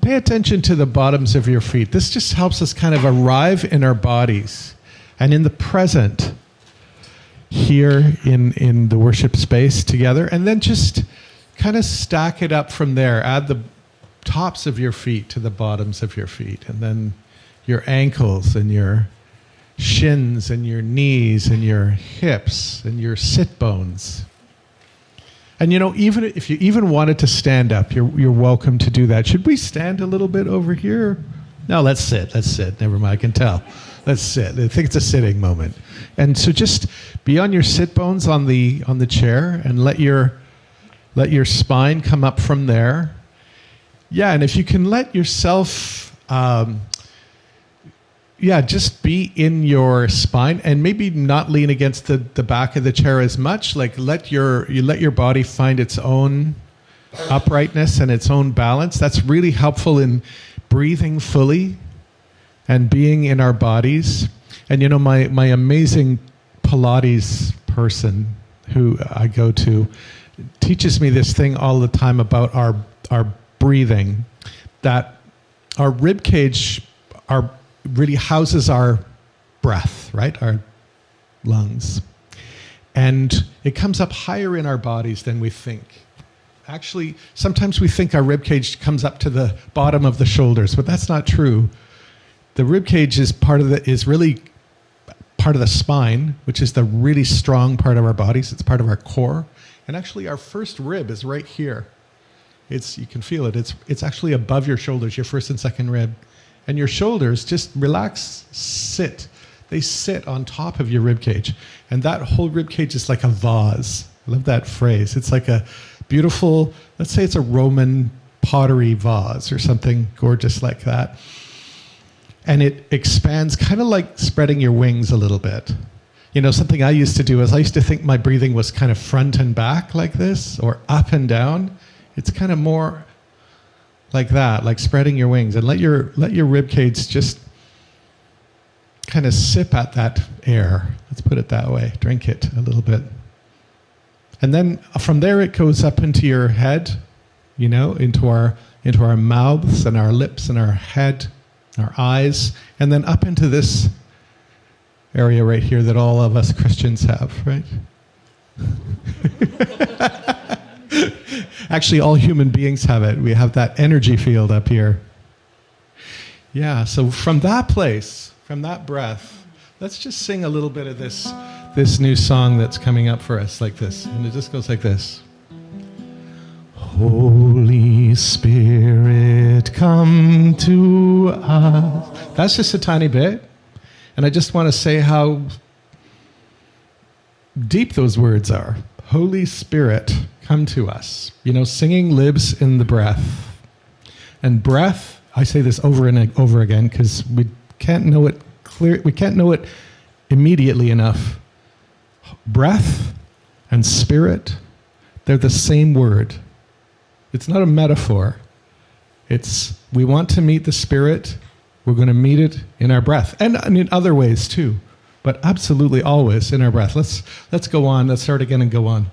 pay attention to the bottoms of your feet. This just helps us kind of arrive in our bodies and in the present here in the worship space together, and then just kind of stack it up from there. Add the tops of your feet to the bottoms of your feet, and then your ankles and your shins and your knees and your hips and your sit bones. And even if you even wanted to stand up, you're welcome to do that. Should we stand a little bit over here? No, let's sit. Never mind, I can tell. Let's sit. I think it's a sitting moment. And so just be on your sit bones on the chair, and let your spine come up from there. Yeah, and if you can let yourself just be in your spine, and maybe not lean against the back of the chair as much. Like let your body find its own uprightness and its own balance. That's really helpful in breathing fully and being in our bodies. And my amazing Pilates person who I go to teaches me this thing all the time about our breathing, that our rib cage really houses our breath, right? Our lungs. And it comes up higher in our bodies than we think. Actually, sometimes we think our rib cage comes up to the bottom of the shoulders, but that's not true. The rib cage is really part of the spine, which is the really strong part of our bodies. It's part of our core. And actually, our first rib is right here. You can feel it. It's actually above your shoulders, your first and second rib. And your shoulders, just relax, sit. They sit on top of your rib cage. And that whole rib cage is like a vase. I love that phrase. It's like a beautiful, let's say it's a Roman pottery vase or something gorgeous like that. And it expands, kind of like spreading your wings a little bit. Something I used to do is I used to think my breathing was kind of front and back like this, or up and down. It's kind of more like that, like spreading your wings, and let your rib cage just kind of sip at that air. Let's put it that way. Drink it a little bit. And then from there it goes up into your head, into our mouths and our lips and our head, our eyes, and then up into this area right here that all of us Christians have, right? Actually, all human beings have it. We have that energy field up here. Yeah, so from that place, from that breath, let's just sing a little bit of this new song that's coming up for us like this. And it just goes like this. Holy Spirit, come to us. That's just a tiny bit. And I just want to say how deep those words are. Holy Spirit, come to us. Singing lives in the breath. And breath, I say this over and over again because we can't know it we can't know it immediately enough. Breath and spirit, they're the same word. It's not a metaphor. We want to meet the Spirit, we're going to meet it in our breath. And in other ways too. But absolutely always in our breath. Let's go on. Let's start again and go on.